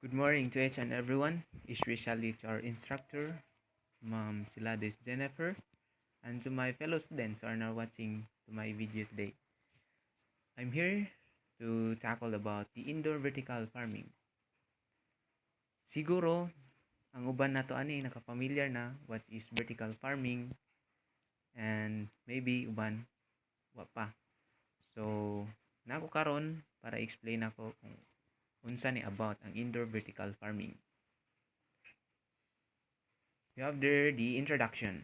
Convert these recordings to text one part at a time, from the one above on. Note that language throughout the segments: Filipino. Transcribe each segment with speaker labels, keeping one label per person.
Speaker 1: Good morning to each and everyone, especially to our instructor, Ma'am Silades Jennifer, and to my fellow students who are now watching to my video today. I'm here to tackle about the indoor vertical farming. Siguro, ang uban nato ani naka-familiar na what is vertical farming and maybe uban wa pa. So, nako karon para explain ako kung unsa ni about ang indoor vertical farming. You have there the introduction.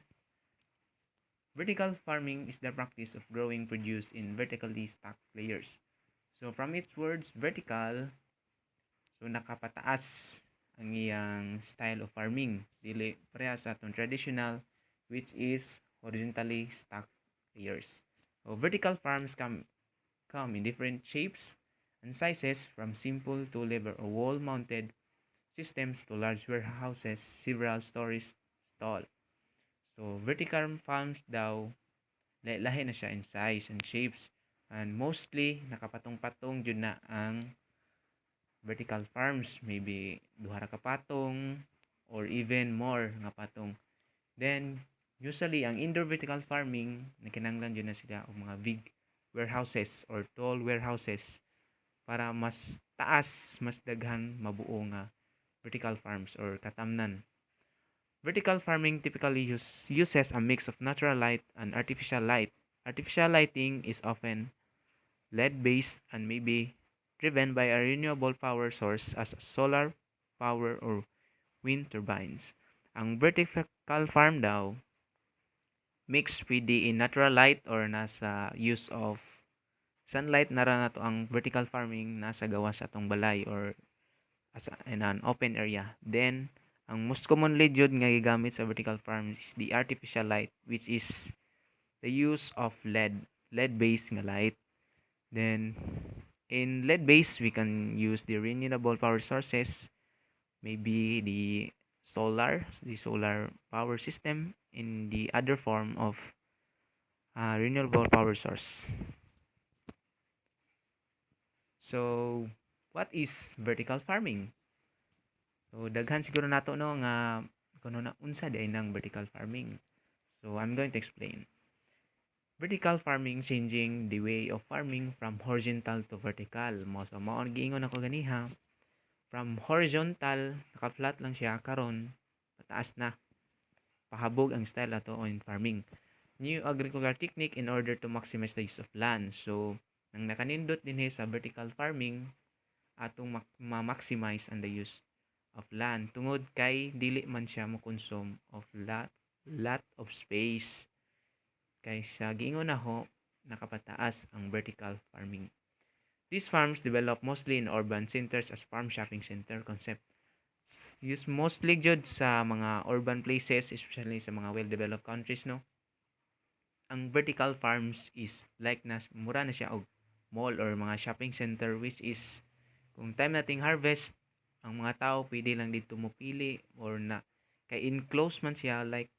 Speaker 1: Vertical farming is the practice of growing produce in vertically stacked layers. So from its words, vertical, so nakapataas ang iyang style of farming. Dili pareha sa atong traditional, which is horizontally stacked layers. So vertical farms come in different shapes and sizes, from simple two-level or wall-mounted systems to large warehouses, several stories tall. So vertical farms daw lahi na siya in size and shapes, and mostly nakapatong-patong jud na ang vertical farms, maybe duha ra ka patong or even more nga patong. Then usually ang indoor vertical farming nakinahanglan jud na sila og mga big warehouses or tall warehouses para mas taas, mas daghan mabuo nga vertical farms or katamnan. Vertical farming typically uses a mix of natural light and artificial light. Artificial lighting is often LED-based and may be driven by a renewable power source as solar power or wind turbines. Ang vertical farm daw mixed with the natural light or nasa use of sunlight na ra nato ang vertical farming nasa gawas sa atong balay or in an open area. Then ang most commonly jud nga gigamit sa vertical farm is the artificial light, which is the use of LED based nga light. Then in LED base we can use the renewable power sources, maybe the solar power system in the other form of renewable power source. So what is vertical farming? So daghan siguro nato no nga kuno na unsa di ay nang vertical farming. So I'm going to explain. Vertical farming changing the way of farming from horizontal to vertical. So mao ang giingon ako ganiha. From horizontal, naka-flat lang siya karon pataas na. Pahabog ang style ato on farming. New agricultural technique in order to maximize the use of land. So nang nakanindot dinhi sa vertical farming, atong ma-maximize ang the use of land tungod kay dili man siya mo consume of lot of space. Kay sa giingon ho, nakapataas ang vertical farming. These farms develop mostly in urban centers as farm shopping center concept. Used mostly jud sa mga urban places, especially sa mga well-developed countries, no? Ang vertical farms is like mura na siya og mall or mga shopping center, which is kung time nating harvest, ang mga tao pwede lang dito mopili or na kay enclosed man siya, like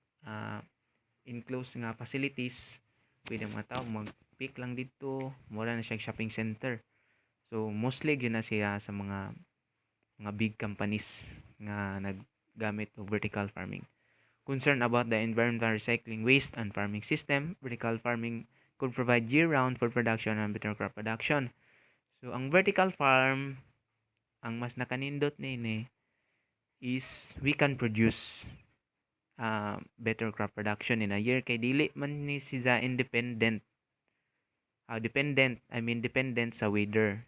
Speaker 1: enclosed nga facilities, pwede ang mga tao mag-pick lang dito, mura na siya shopping center. So mostly gyud na siya sa mga big companies nga naggamit og vertical farming. Concerned about the environmental recycling waste and farming system, vertical farming could provide year-round food production and better crop production. So ang vertical farm, ang mas nakanindot ni is we can produce better crop production in a year kay dili man ni siya dependent sa weather.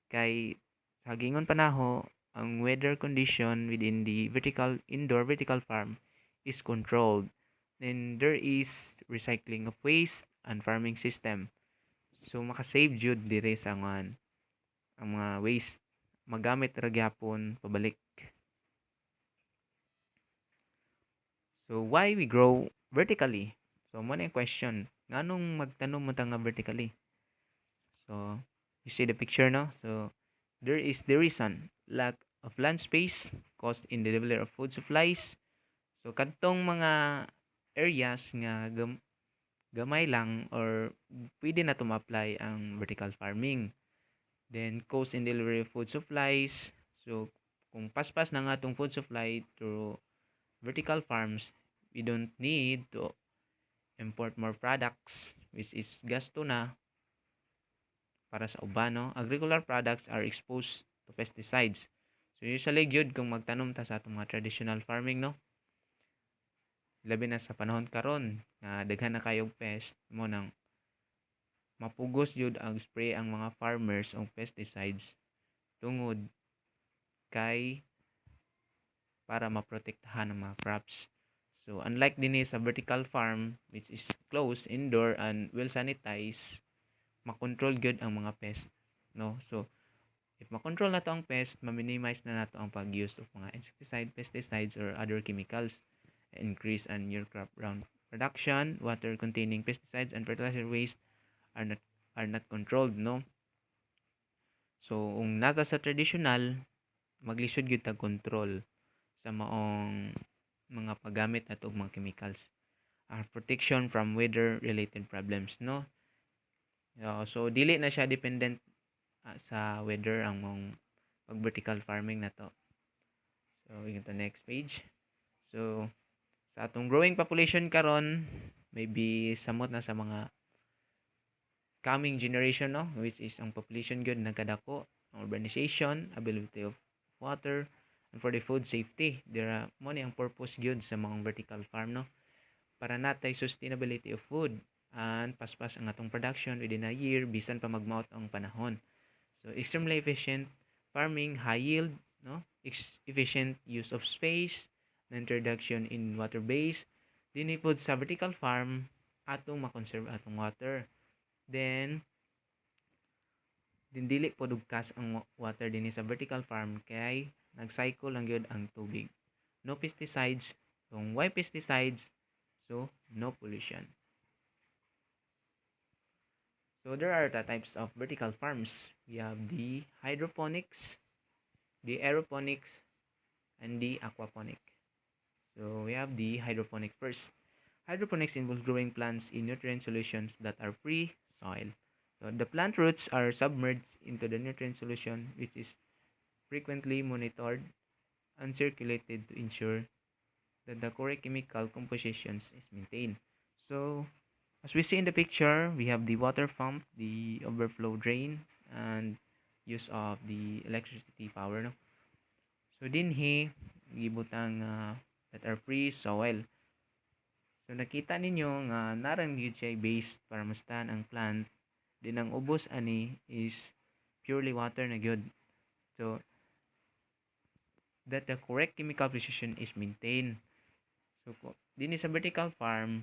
Speaker 1: Kay sa gingon panaho, ang weather condition within the indoor vertical farm is controlled. Then there is recycling of waste and farming system. So makasave jud dire sa ang mga waste magamit ra gyapon pabalik. So why we grow vertically? So mo na yung question, nganong magtanom mo ta nga vertically? So you see the picture, no? So there is the reason, lack of land space, cost in the delivery of food supplies. So kadtong mga areas nga gamay lang or pwede na to ma-apply ang vertical farming. Then cost in delivery of food supplies. So kung paspas na nga atong food supply through vertical farms, we don't need to import more products, which is gasto na para sa uban, no? Agricultural products are exposed to pesticides. So usually gyud kung magtanom ta sa atong mga traditional farming, no? Labi na sa panahon karon nga daghan na kayog pest mo nang mapugos jud ang spray ang mga farmers og pesticides tungod kay para maprotektahan ang mga crops. So unlike dinhi sa vertical farm which is closed indoor and well sanitized, makontrol gyud ang mga pest, no? So if makontrol na to ang pest, ma-minimize na nato ang pag-use of mga insecticide, pesticides or other chemicals. Increase on your crop ground production, water containing pesticides and fertilizer waste are not controlled, no? So kung nata sa traditional, maglisod gyud tag control sa maong mga paggamit nato og mga chemicals. Protection from weather related problems, no? So dili na siya dependent sa weather ang mong pag vertical farming na to. So we go to next page. So sa atong growing population karon, maybe samot na sa mga coming generation, no, which is ang population gyud nagkadako, ang urbanization, availability of water, and for the food safety. There are money ang purpose gyud sa mga vertical farm, no, para natay sustainability of food and paspas ang atong production within a year bisan pa magmaot ang panahon. So extremely efficient farming, high yield, no, efficient use of space, na introduction in water base, dinhi pod sa vertical farm atong makonserve atong water. Then dili pod ugkas ang water dinhi sa vertical farm kay nag-cycle lang gyud ang tubig. No pesticides. Kung why pesticides? So no pollution. So there are the types of vertical farms. We have the hydroponics, the aeroponics, and the aquaponic. So we have the hydroponic first. Hydroponics involves growing plants in nutrient solutions that are free soil. So the plant roots are submerged into the nutrient solution, which is frequently monitored and circulated to ensure that the correct chemical compositions is maintained. So as we see in the picture, we have the water pump, the overflow drain, and use of the electricity power. No? So dinhi gibutang that are free soil. So nakita ninyo nga narang gyud siya based para mastan ang plant. Din ang ubos ani is purely water na gyud. So that the correct chemical precision is maintained. So dinhi sa vertical farm,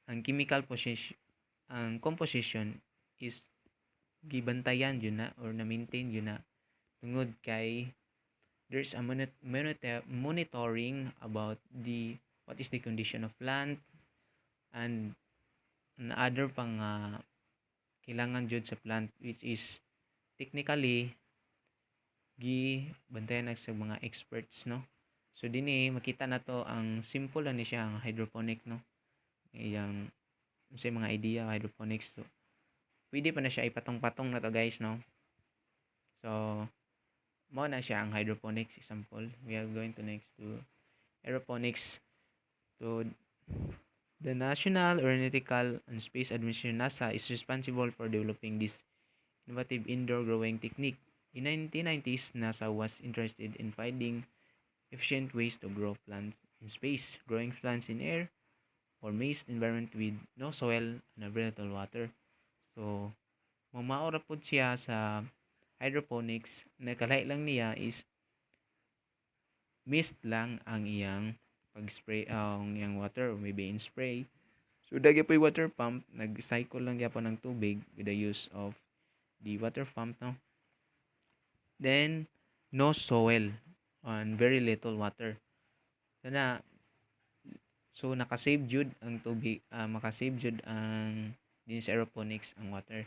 Speaker 1: ang chemical position, ang composition is gibantayan yun na or na-maintain yun na tungod kay there's a monitoring about the what is the condition of plant and other pang kailangan jud sa plant which is technically gibantayan sa mga experts, no. So dinhi makita na to ang simple lang ni siya ang hydroponic, no. Iyang sa mga idea hydroponics, so pwede pa na siya ipatong-patong na to guys, no. So mo na siya ang hydroponics example. We are going to next to aeroponics. So the National Aeronautical and Space Administration NASA is responsible for developing this innovative indoor growing technique. In 1990s, NASA was interested in finding efficient ways to grow plants in space, growing plants in air or moist environment with no soil and very little water. So mamaora pod siya sa hydroponics. Nakalay lang niya is mist lang ang iyang pag-spray ang iyang water or maybe in spray. So dagi po yung water pump, nag-cycle lang gyapon ng tubig with the use of the water pump, no. Then no soil and very little water. So naka-save jud ang tubig, maka-save jud ang din sa aeroponics ang water.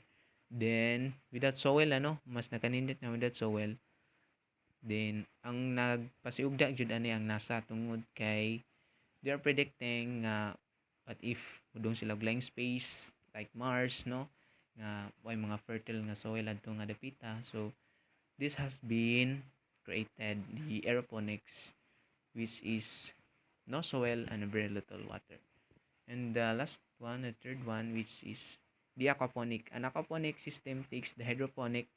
Speaker 1: Then without soil mas nakanindot na without soil. Then ang nagpasiugda jud ani ang NASA tungod kay they are predicting what if udong sila og space like Mars, no, nga way mga fertile nga soil adto nga dapita. So this has been created the aeroponics, which is no soil and very little water. And the last one, the third one, which is the aquaponic. An aquaponic system takes the hydroponic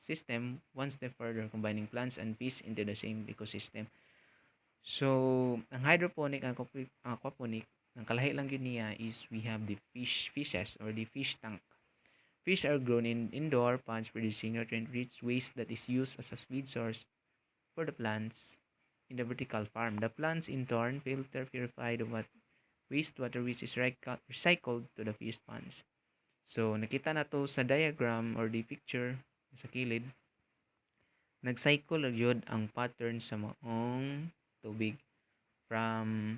Speaker 1: system one step further, combining plants and fish into the same ecosystem. So, ang hydroponic and aquaponic, ang kalahi lang yun niya is we have the fishes or the fish tank. Fish are grown in indoor ponds producing nutrient-rich waste that is used as a feed source for the plants in the vertical farm. The plants in turn filter, purify the wastewater which is recycled to the fish ponds. So, nakita na to sa diagram or the picture sa kilid. Nag-cycle yun ang pattern sa maong tubig from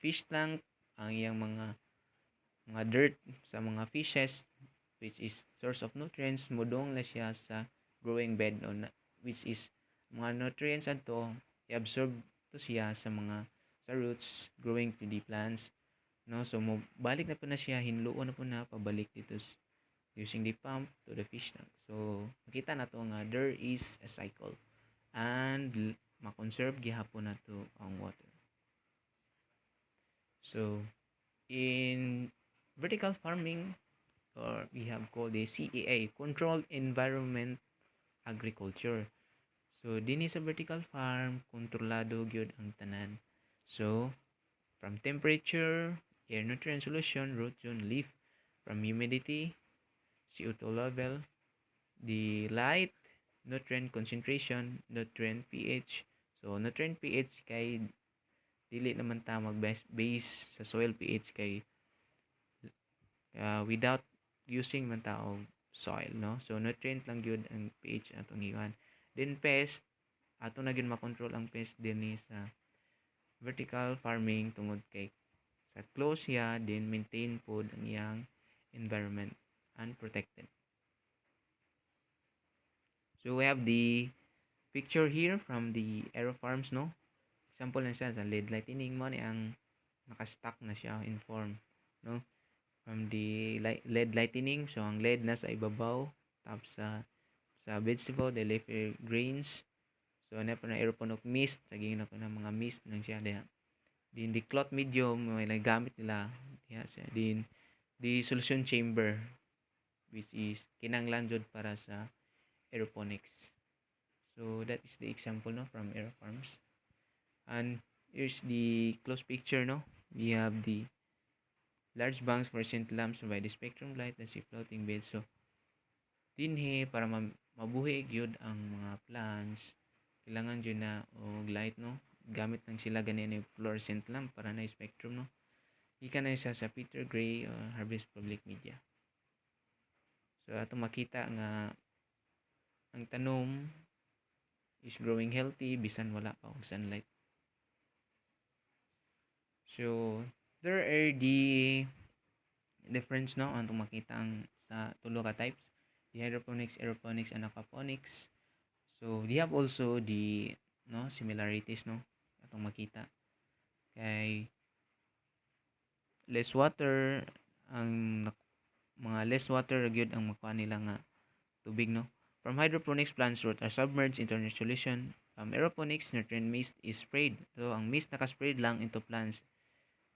Speaker 1: fish tank, ang iyang mga dirt sa mga fishes which is source of nutrients mudong na siya sa growing bed which is mga nutrients adto i-absorb to siya sa roots growing to the plants, no? So mo balik na po na siya, hinluon na po na pabalik dito using the pump to the fish tank. So makita na to nga there is a cycle and ma-conserve gihapon na to ang water. So in vertical farming, or we have called the CEA, Controlled Environment Agriculture. So dinhi sa vertical farm, kontrolado gyud ang tanan. So from temperature, air nutrient solution, root zone, leaf, from humidity, CO2 level, the light, nutrient concentration, nutrient pH. So nutrient pH kay dili naman ta mag-base sa soil pH kay without using man ta og soil, no? So nutrient lang gyud ang pH atong giwan. Then pest, ato na gyud makontrol ang pest dinhi sa vertical farming tungod kay sa close siya, then maintain pod ang iyang environment unprotected. So we have the picture here from the aero farms, no? Example na siya sa LED lighting mo ni ang naka-stack na siya in form, no? From the LED lighting, so ang LED nasa ibabaw, tapos sa vegetable, the leafy greens. So ano pa na aeroponic mist, saging na ko na mga mist nang siya diha. Din the cloth medium may nagamit nila diha siya. Din the solution chamber which is kinanglan jud para sa aeroponics. So that is the example, no, from aero farms. And here's the close picture, no. We have the large banks fluorescent lamps provide the spectrum light na si floating bed. So dinhi para mabuhi gyud ang mga plants, kailangan jud na og light, no. Gamit nang sila ganyan yung fluorescent lamp para na spectrum, no. Ikan na siya sa Peter Gray Harvest Public Media. So ato makita nga ang tanom is growing healthy bisan wala pa og sunlight. So there are the difference, no, antong makita ang sa tulo ka types, the hydroponics, aeroponics, and aquaponics. So they have also the, no, similarities, no, atong makita kay less water ang mga less water gyud ang makuha nila nga tubig, no. From hydroponics, plants root are submerged into a solution. From aeroponics, nutrient mist is sprayed. So ang mist naka-sprayed lang into plants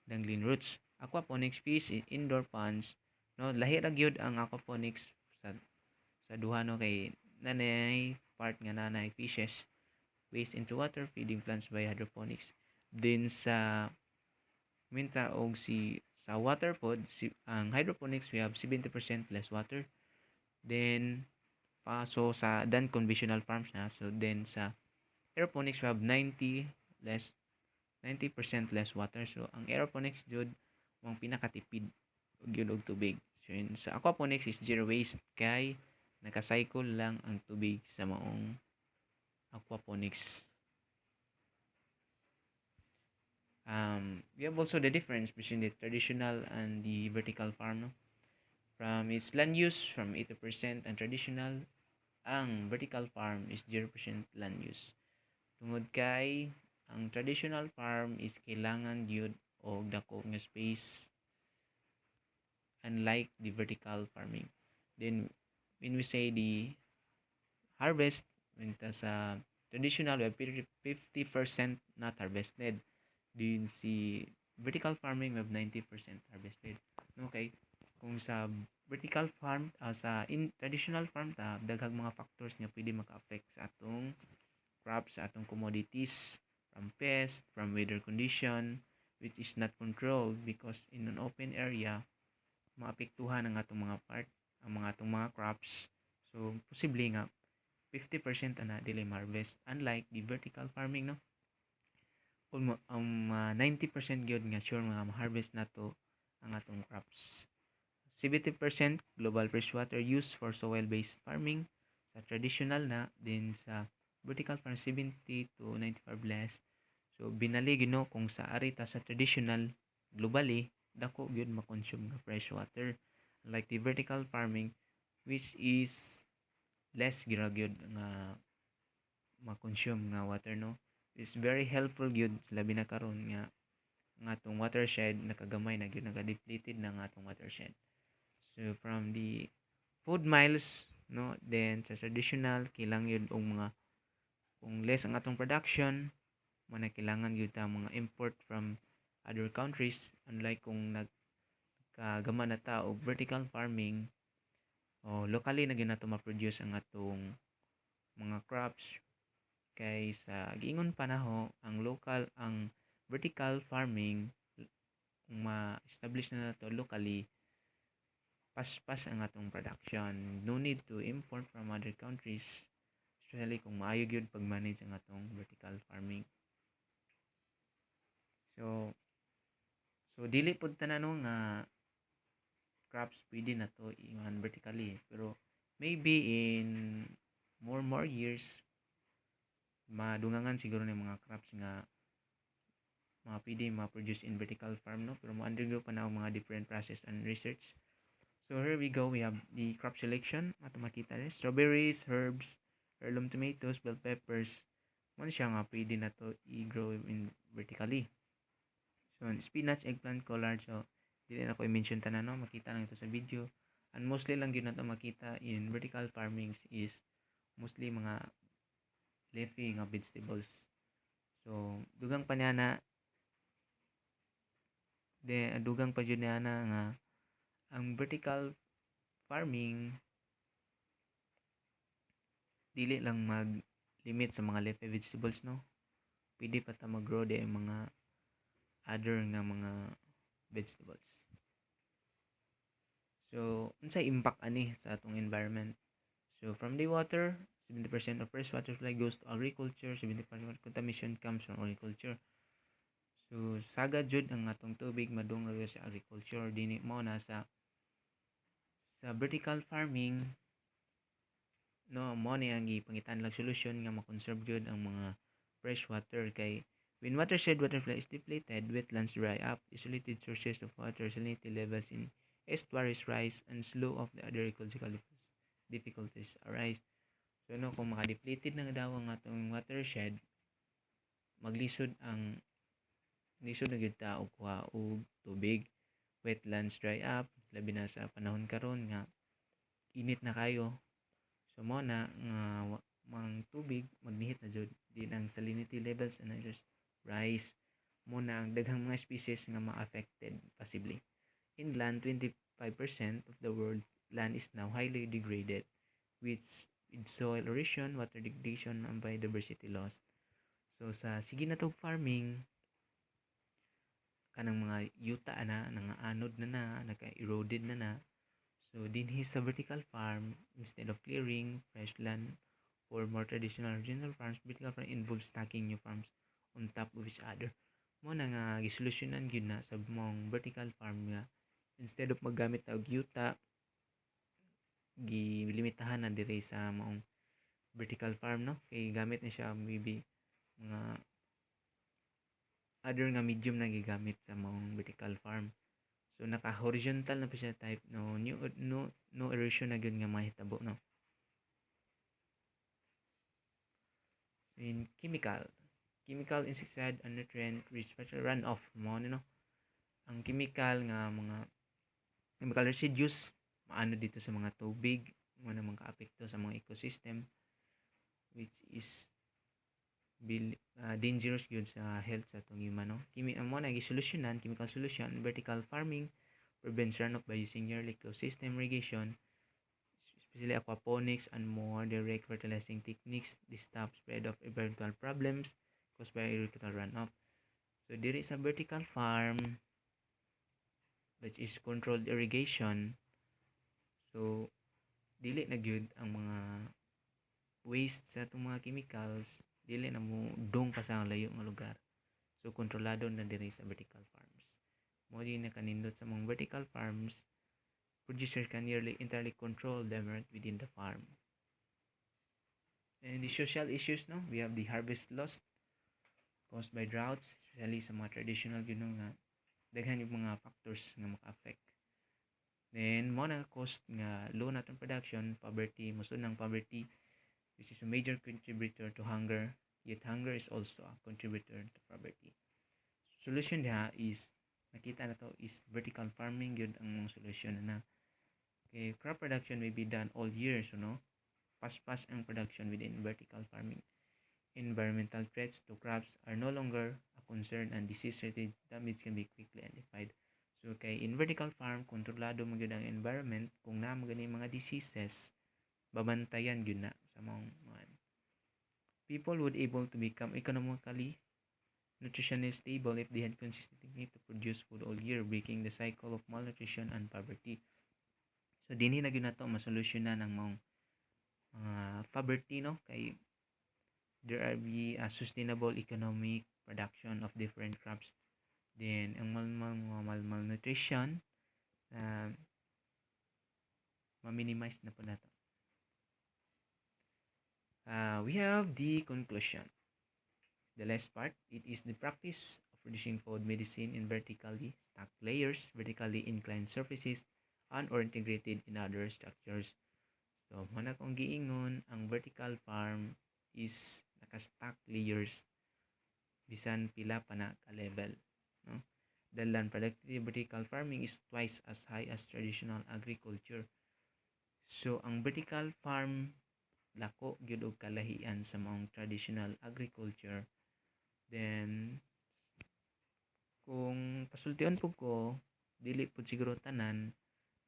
Speaker 1: dangling roots. Aquaponics, fish in indoor ponds, no, lahi ra gyud ang aquaponics sa duha, no, kay nanay part nga nanay fishes waste into water feeding plants by hydroponics. Then sa minta og sa water pod ang hydroponics we have 70% less water. Then so sa conventional farms na, so then sa aeroponics we have 90% less water. So ang aeroponics jud ang pinakatipid gyud og tubig. So yun, sa aquaponics is zero waste kay naka-cycle lang ang tubig sa maong aquaponics. We have also the difference between the traditional and the vertical farm, no? From its land use, from 80% ang traditional, ang vertical farm is 0% land use. Tungod kay ang traditional farm is kailangan gyud og dako nga space unlike the vertical farming. Then when we say the harvest, Minta sa traditional we have 50% not harvested. Din si vertical farming we have 90% harvested. Okay. Kung sa vertical farm sa traditional farm daghang mga factors nga pwede maka-affect sa atong crops, sa atong commodities, from pest, from weather condition which is not controlled because in an open area maapektuhan ang atong mga ang mga atong mga crops. So posible nga 50% ana dili harvest, unlike the vertical farming, no, 90% gyud nga sure mga ma-harvest nato ang atong crops. 70% global freshwater use for soil-based farming sa traditional na, din sa vertical farm 70 to 95 less. So binali gyud no kung sa arita sa traditional globally dako gyud ma-consume nga freshwater, like the vertical farming which is less gyud nga ma-consume nga water, no. Is very helpful gyud labi na karon nga atong watershed nakagamay na gyud, naka-depleted na nga atong watershed. So from the food miles, no, then sa traditional kilang yun og mga kung less ang atong production mo na kailangan gyud ta mga import from other countries, unlike kung nagkagama na ta og vertical farming o locally na gyud nato ma-produce ang atong mga crops. Kay sa giingon panaho ang vertical farming kung ma-establish na nato locally, paspas ang atong production, no need to import from other countries, especially kung maayo gyud pag-manage ang atong vertical farming. So dili pud tanan nga crops pwede na to ingon vertically, pero maybe in more years madungangan siguro ng mga crops nga mga pwede ma-produce in vertical farm, no, pero mo-undergo pa na ang mga different process and research. So here we go, we have the crop selection. Ato makita rin strawberries, herbs, heirloom tomatoes, bell peppers, mo siya nga pwede na to i-grow in vertically. So spinach, eggplant, collard, so dili na ko i-mention tanan, no, makita lang ito sa video. And mostly lang yun na to makita in vertical farming is mostly mga leafy nga vegetables. So dugang pa niya na dugang pa jud niya na nga ang vertical farming dili lang mag-limit sa mga leafy vegetables, no. Pwede pa ta mag-grow di ang mga other nga mga vegetables. So unsay impact ani sa atong environment? So from the water, 70% of freshwater supply goes to agriculture, 70% of contamination comes from agriculture. So sagad jud ang atong tubig madungog sa agriculture, dini mo na sa vertical farming, no, mo ni ang gipangitan lang solusyon nga ma-conserve jud ang mga fresh water. Kay when watershed waterflow is depleted, wetlands dry up, isolated sources of water, salinity levels in estuaries rise, and slow of the other ecological difficulties arise. So no, kung maka-depleted na daw ang atong watershed, maglisod na gyud ta og kuha og tubig, wetlands dry up, labi na sa panahon karon nga init na kayo. So mo na nga mang tubig magnihit na jud, din ang salinity levels and just rise, mo na ang daghang mga species nga ma-affected possibly. Inland, 25% of the world land is now highly degraded with soil erosion, water degradation, and biodiversity loss. So sa sige na tog farming, kanang mga yuta na anod na naka-eroded na. So dinhi sa vertical farm, instead of clearing fresh land or more traditional regional farms, vertical farm involves stacking new farms on top of each other. Mo na nga gisolusyonan gyud na sa mong vertical farm nga instead of maggamit og yuta, gilimitahan na dire sa maong vertical farm, no, kay gamit na siya maybe mga other nga medium na gigamit sa maong vertical farm. So naka-horizontal na pa siya type, no, no erosion na gyud nga mahitabo, no. So in chemical insecticide and nutrient rich runoff mo, no, ang chemical nga mga chemical residues maano dito sa mga tubig, mo na mga kaapekto sa mga ecosystem. which is dangerous yun sa health sa itong human, no? Mo na solusyonan, chemical solution, vertical farming prevents runoff by using yearly closed system irrigation, especially aquaponics and more direct fertilizing techniques. This stops spread of eventual problems caused by irrigatory runoff. So diri sa vertical farm, which is controlled irrigation, so dili na gyud ang mga waste sa itong mga chemicals, dili na mo dong pa sa layo nga lugar. So kontrolado na diri sa vertical farms. Mo di na kanindot sa mga vertical farms, producers can nearly entirely control the environment within the farm. And the social issues, no, we have the harvest loss caused by droughts, especially sa mga traditional yun nga daghan yung mga factors nga maka-affect. Then mo na cost nga low naton production, poverty, mosun ng poverty, which is a major contributor to hunger, yet hunger is also a contributor to poverty. Solution diha is nakita na to is vertical farming yun ang solution na. Okay, crop production may be done all year, so no, pas-pas ang production within vertical farming. Environmental threats to crops are no longer a concern and disease-related damage can be quickly identified. So kay in vertical farm, kontrolado mo gyud ang environment, kung na magani mga diseases, babantayan gyud na sa mga people would able to become economically nutritionally stable if they had consistently to produce food all year, breaking the cycle of malnutrition and poverty. So dinhi na gyud nato masolusyonan ang mga poverty, no, kay there are be a sustainable economic production of different crops. Then ang malnutrition ma-minimize na po nato. We have the conclusion. The last part, it is the practice of producing food medicine in vertically stacked layers, vertically inclined surfaces, and or integrated in other structures. So, mana kong giingon, ang vertical farm is naka-stack layers bisan pila pa na ka-level. No? The land productivity vertical farming is twice as high as traditional agriculture. So, ang vertical farm lako gyud og kalahian sa mga traditional agriculture. Then, kung pasultian po ko, dili po siguro tanan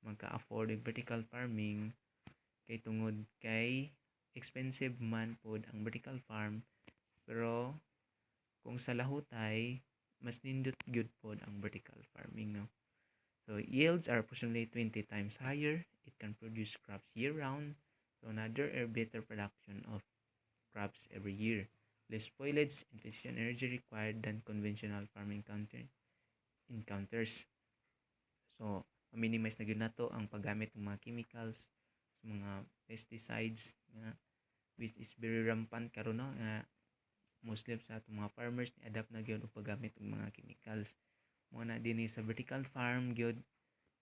Speaker 1: magka-afford ng vertical farming kay tungod kay expensive man po ang vertical farm, pero kung sa lahutay mas nindot gyud po ang vertical farming, no. So yields are approximately 20 times higher. It can produce crops year round, so another better production of crops every year. Less spoilage and efficient energy required than conventional farming encounters. So minimize na gyud nato ang paggamit ng mga chemicals, mga pesticides nga which is very rampant karon, no, nga mostly sa atong mga farmers ni adapt na gyud og paggamit ng mga chemicals. Mo na dinhi sa vertical farm gyud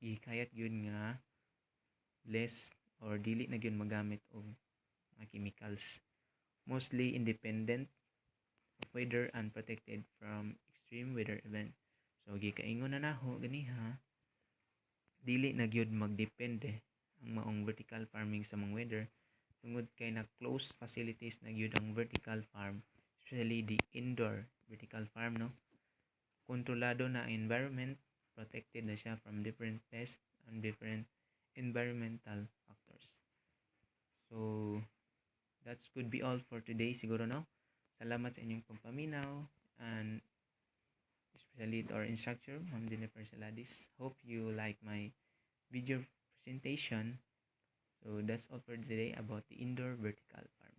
Speaker 1: gihikayat gyud nga less or dili na gyud magamit og mga chemicals. Mostly independent of weather and protected from extreme weather event. So gikaingon na naho ganiha, dili na gyud magdepende ang maong vertical farming sa mga weather tungod kay na closed facilities na gyud ang vertical farm, especially the indoor vertical farm, no. Kontrolado na ang environment, protected na siya from different pests and different environmental factors. So that could be all for today siguro, no. Salamat sa inyong pagpaminaw and especially to our instructor, Ma'am Jennifer Saladis. Hope you like my video presentation. So that's all for today about the indoor vertical farm.